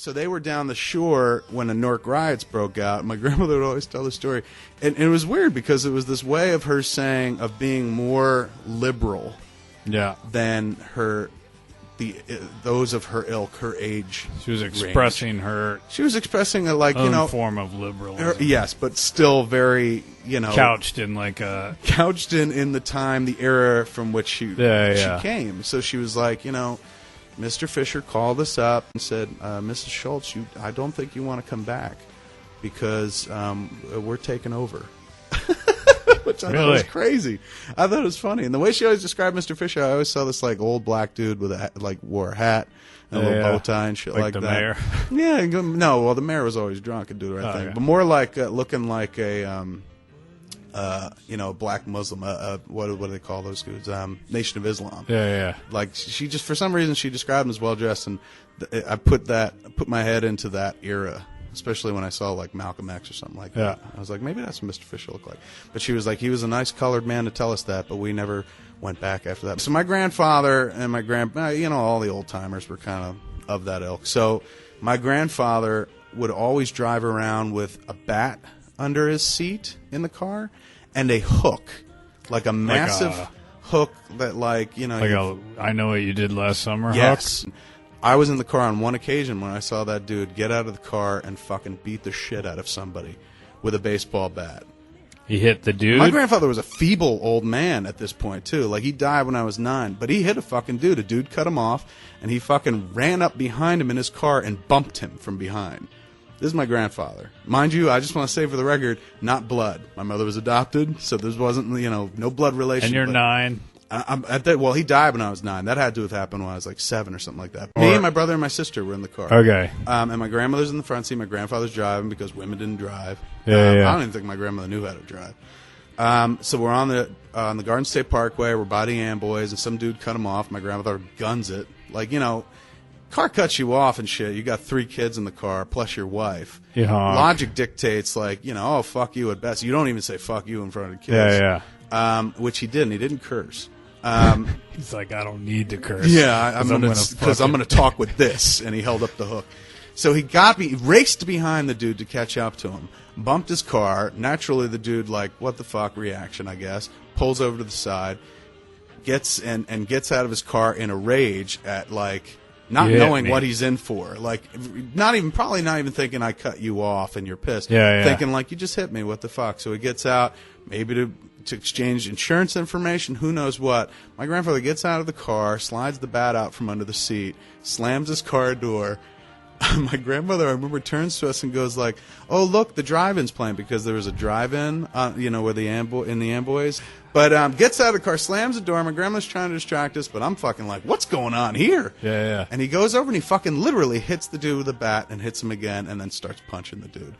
So they were down the shore when the Newark riots broke out. My grandmother would always tell the story. And it was weird because it was this way of her saying of being more liberal than those of her ilk, her age. She was expressing range. She was expressing a own form of liberalism. Yes, but still very, couched in like a... Couched in the time, the era from which she came. So she was like, Mr. Fisher called us up and said, Mrs. Schultz, I don't think you want to come back because we're taking over. Which I thought was crazy. I thought it was funny. And the way she always described Mr. Fisher, I always saw this old black dude with wore a hat and a little bow tie and shit like the that. Mayor? Yeah. No, well, the mayor was always drunk and do the right thing. Yeah. But more like looking like a... black Muslim, what do they call those dudes? Nation of Islam. Yeah. Like she just, for some reason, she described him as well dressed, and I put my head into that era, especially when I saw like Malcolm X or something like that. I was like, maybe that's what Mr. Fisher looked like. But she was like, he was a nice colored man to tell us that, but we never went back after that. So my grandfather and my all the old timers were kind of that ilk. So my grandfather would always drive around with a bat under his seat in the car and a hook, like a massive hook that I know what you did last summer. Yes. Hook? I was in the car on one occasion when I saw that dude get out of the car and fucking beat the shit out of somebody with a baseball bat. He hit the dude? My grandfather was a feeble old man at this point, too. Like, he died when I was 9, but he hit a fucking dude. A dude cut him off, and he fucking ran up behind him in his car and bumped him from behind. This is my grandfather. Mind you, I just want to say for the record, not blood. My mother was adopted, so there wasn't, no blood relation. And you're 9? Well, he died when I was 9. That had to have happened when I was like 7 or something like that. Me and my brother and my sister were in the car. Okay. And my grandmother's in the front seat. My grandfather's driving because women didn't drive. Yeah. I don't even think my grandmother knew how to drive. So we're on the Garden State Parkway. We're by the Amboys, and some dude cut him off. My grandmother guns it. Like, car cuts you off and shit. You got 3 kids in the car, plus your wife. Logic dictates, like, oh, fuck you at best. You don't even say fuck you in front of the kids. Yeah. Which he didn't. He didn't curse. He's like, I don't need to curse. Yeah, because I'm going to talk with this. And he held up the hook. So he raced behind the dude to catch up to him, bumped his car. Naturally, the dude, like, what the fuck reaction, I guess, pulls over to the side, gets out of his car in a rage at, like, not knowing what he's in for. Like, probably not even thinking I cut you off and you're pissed. Yeah. Thinking, like, you just hit me, what the fuck? So he gets out, maybe to exchange insurance information, who knows what. My grandfather gets out of the car, slides the bat out from under the seat, slams his car door. My grandmother, I remember, turns to us and goes like, "Oh, look, the drive-in's playing," because there was a drive-in, where in the Amboys. But gets out of the car, slams the door. My grandma's trying to distract us, but I'm fucking like, "What's going on here?" Yeah. And he goes over and he fucking literally hits the dude with a bat and hits him again, and then starts punching the dude.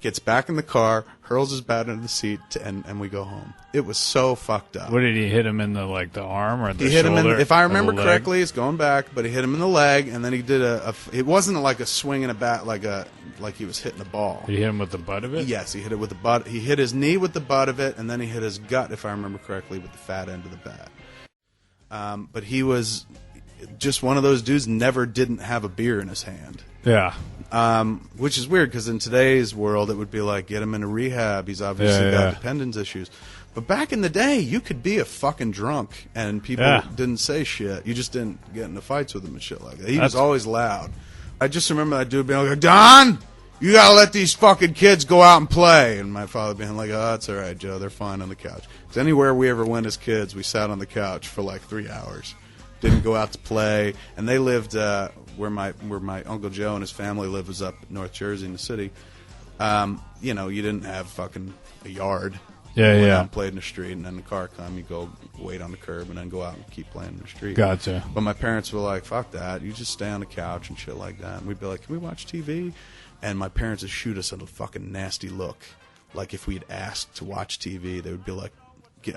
Gets back in the car, hurls his bat into the seat, and we go home. It was so fucked up. What did he hit him in the arm or the shoulder? He hit him if I remember correctly, it's going back, but he hit him in the leg, and then he did it wasn't like a swing and a bat like he was hitting a ball. Did he hit him with the butt of it? Yes, he hit it with the butt. He hit his knee with the butt of it, and then he hit his gut, if I remember correctly, with the fat end of the bat. But he was just one of those dudes didn't have a beer in his hand. Yeah. Which is weird because in today's world it would be like, get him into rehab. He's obviously got dependence issues. But back in the day, you could be a fucking drunk and people didn't say shit. You just didn't get into fights with him and shit like that. He was always loud. I just remember that dude being like, "Don, you gotta let these fucking kids go out and play." And my father being like, "Oh, it's all right, Joe. They're fine on the couch." Because anywhere we ever went as kids, we sat on the couch for like 3 hours. Didn't go out to play. And they lived where my Uncle Joe and his family lived was up in North Jersey in the city. You didn't have fucking a yard. Yeah. Went out and played in the street, and then the car come, you go wait on the curb, and then go out and keep playing in the street. Gotcha. But my parents were like, "Fuck that! You just stay on the couch and shit like that." And we'd be like, "Can we watch TV?" And my parents would shoot us a fucking nasty look. Like if we'd asked to watch TV, they would be like,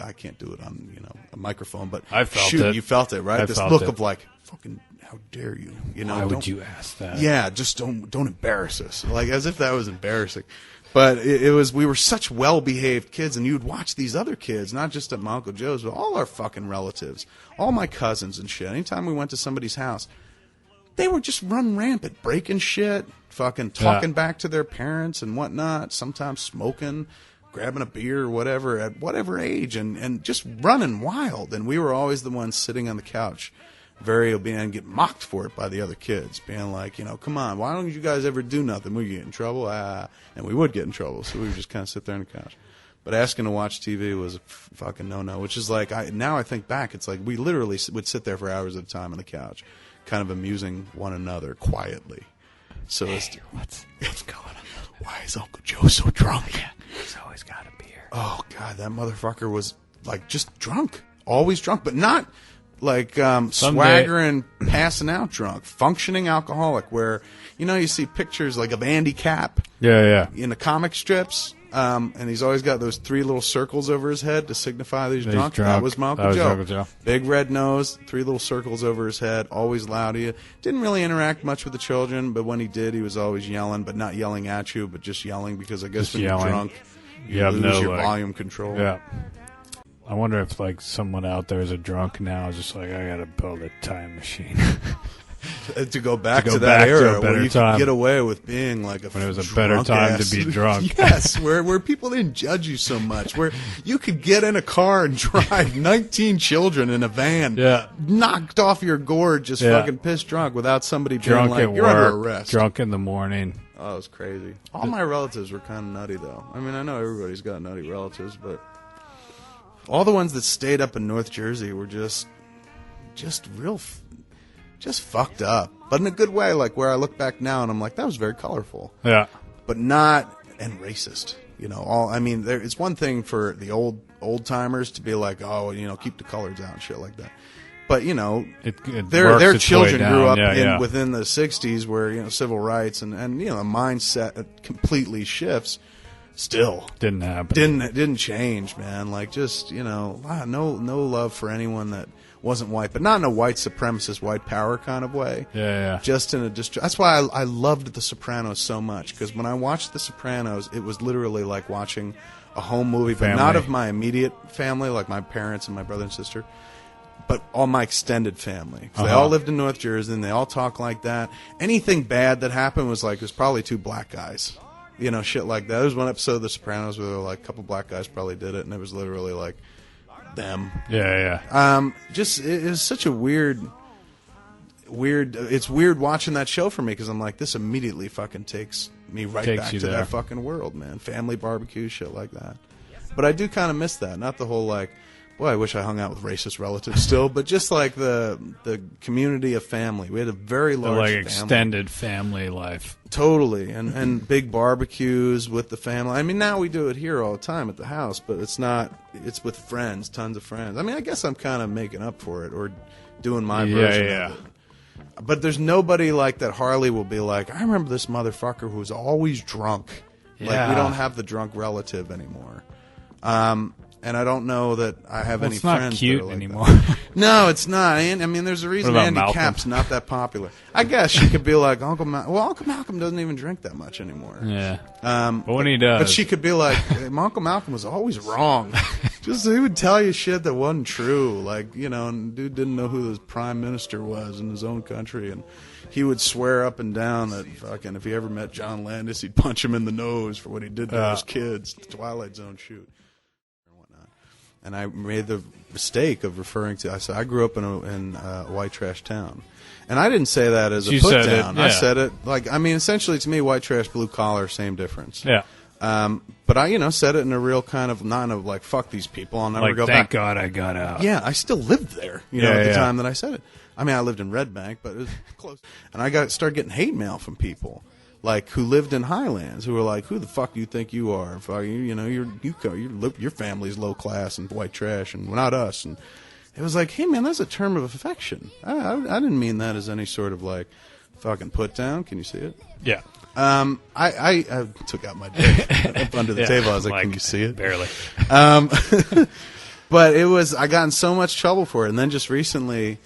"I can't do it on a microphone." But I felt it. You felt it, right? This look of like, "Fucking, how dare you?" Why would you ask that? Yeah, just don't embarrass us. Like as if that was embarrassing. But it was, we were such well-behaved kids, and you'd watch these other kids, not just at my Uncle Joe's, but all our fucking relatives, all my cousins and shit. Anytime we went to somebody's house, they were just run rampant, breaking shit, fucking talking back to their parents and whatnot, sometimes smoking, grabbing a beer or whatever at whatever age, and just running wild. And we were always the ones sitting on the couch, very obedient, and get mocked for it by the other kids, being like, come on, why don't you guys ever do nothing? We get in trouble. And we would get in trouble, so we would just kind of sit there on the couch. But asking to watch TV was a fucking no-no, which is like, now I think back, it's like we literally would sit there for hours at a time on the couch, kind of amusing one another quietly. So hey, what's going on? Why is Uncle Joe so drunk? Yeah, he's always got a beer. Oh, God, that motherfucker was, like, just drunk. Always drunk, but not, like, swaggering, passing out drunk. Functioning alcoholic, where, you see pictures, like, of Andy Capp. Yeah. In the comic strips. And he's always got those 3 little circles over his head to signify that he's drunk. That was my Uncle Joe. Big red nose, 3 little circles over his head, always loud. He didn't really interact much with the children, but when he did, he was always yelling, but not yelling at you, but just yelling, because I guess just when you're drunk, you lose your volume control. Yeah. I wonder if, like, someone out there is a drunk now is just like, I gotta build a time machine. To go back to that era where you could get away with being like when it was a better time to be drunk. Yes, where people didn't judge you so much, where you could get in a car and drive 19 children in a van, knocked off your gourd, just fucking pissed drunk without somebody being like, you're under arrest. Drunk in the morning. Oh, it was crazy. All my relatives were kind of nutty, though. I mean, I know everybody's got nutty relatives, but all the ones that stayed up in North Jersey were just real... just fucked up, but in a good way, like where I look back now and I'm like, that was very colorful. Yeah. But not, and racist. It's one thing for the old timers to be like, oh, keep the colors out and shit like that. But, their children grew up within the 60s where, civil rights and the mindset completely shifts. Still. Didn't happen. Didn't change, man. Like, just, no love for anyone that wasn't white, but not in a white supremacist, white power kind of way. Yeah. Just in a that's why I loved The Sopranos so much, because when I watched The Sopranos, it was literally like watching a home movie, but not of my immediate family, like my parents and my brother and sister, but all my extended family. They all lived in North Jersey, and they all talk like that. Anything bad that happened was like, it was probably 2 black guys. Shit like that. There was one episode of The Sopranos where like a couple black guys probably did it, and it was literally like them. Yeah. Just it is such a weird. It's weird watching that show for me, because I'm like, this immediately fucking takes me right back to that fucking world, man. Family barbecue, shit like that. But I do kind of miss that. Not the whole like, boy, I wish I hung out with racist relatives still, but just like the community of family. We had a very large family. Extended family life. Totally, and big barbecues with the family. I mean, now we do it here all the time at the house, but it's with friends, tons of friends. I mean, I guess I'm kind of making up for it, or doing my version of it. But there's nobody like that. Harley will be like, I remember this motherfucker who was always drunk. Yeah. Like, we don't have the drunk relative anymore. And I don't know that I have any friends. It's not cute like anymore. No, it's not. I mean, there's a reason Andy Capp's not that popular. I guess she could be like, Uncle Malcolm doesn't even drink that much anymore. Yeah. But when he does. But she could be like, Uncle Malcolm was always wrong. Just, he would tell you shit that wasn't true. Like, and dude didn't know who the prime minister was in his own country. And he would swear up and down that fucking, if he ever met John Landis, he'd punch him in the nose for what he did to those kids. The Twilight Zone shoot. And I made the mistake of referring to. I said I grew up in a white trash town, and I didn't say that as a put down. I said it like, I mean, essentially to me, white trash, blue collar, same difference. Yeah. But I, said it in a real kind of, not in a like, fuck these people, I'll never go back. Thank God I got out. Yeah, I still lived there. At the time that I said it. I mean, I lived in Red Bank, but it was close. And I started getting hate mail from people. Like, who lived in Highlands, who were like, "Who the fuck do you think you are? Your family's low class and white trash, and not us." And it was like, "Hey, man, that's a term of affection. I didn't mean that as any sort of like fucking put down. Can you see it?" Yeah. I took out my dick up under the table. I was like, "Can you see it?" Barely. But I got in so much trouble for it, and then just recently.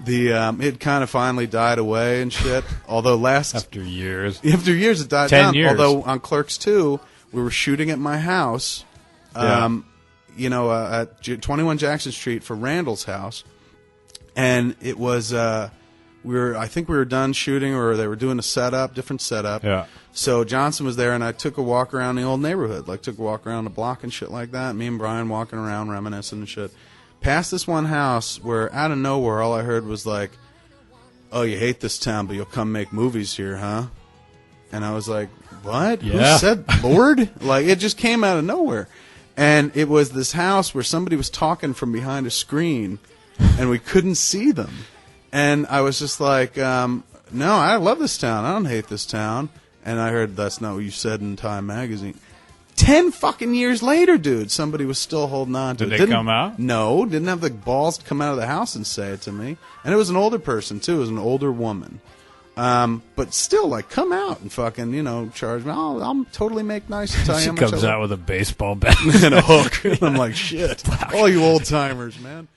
It kind of finally died away and shit. Although after years it died 10 down. years. Although on Clerks 2, we were shooting at my house, at 21 Jackson Street for Randall's house, and it was I think we were done shooting, or they were doing a different setup. Yeah. So Johnson was there, and I took a walk around the old neighborhood. Like, took a walk around the block and shit like that. Me and Brian walking around, reminiscing and shit. Past this one house where, out of nowhere, all I heard was like, "Oh, you hate this town, but you'll come make movies here, huh?" And I was like, "What? Yeah. Who said Lord?" Like, it just came out of nowhere. And it was this house where somebody was talking from behind a screen, and we couldn't see them. And I was just like, no, I love this town. I don't hate this town. And I heard, that's not what you said in Time magazine. 10 fucking years later, dude, somebody was still holding on to it. Did they come out? No, didn't have the balls to come out of the house and say it to me. And it was an older person, too. It was an older woman. But still, like, come out and fucking, charge me. I'll totally make nice and tell you She how much comes out with a baseball bat and a hook. And I'm like, shit. All you old timers, man.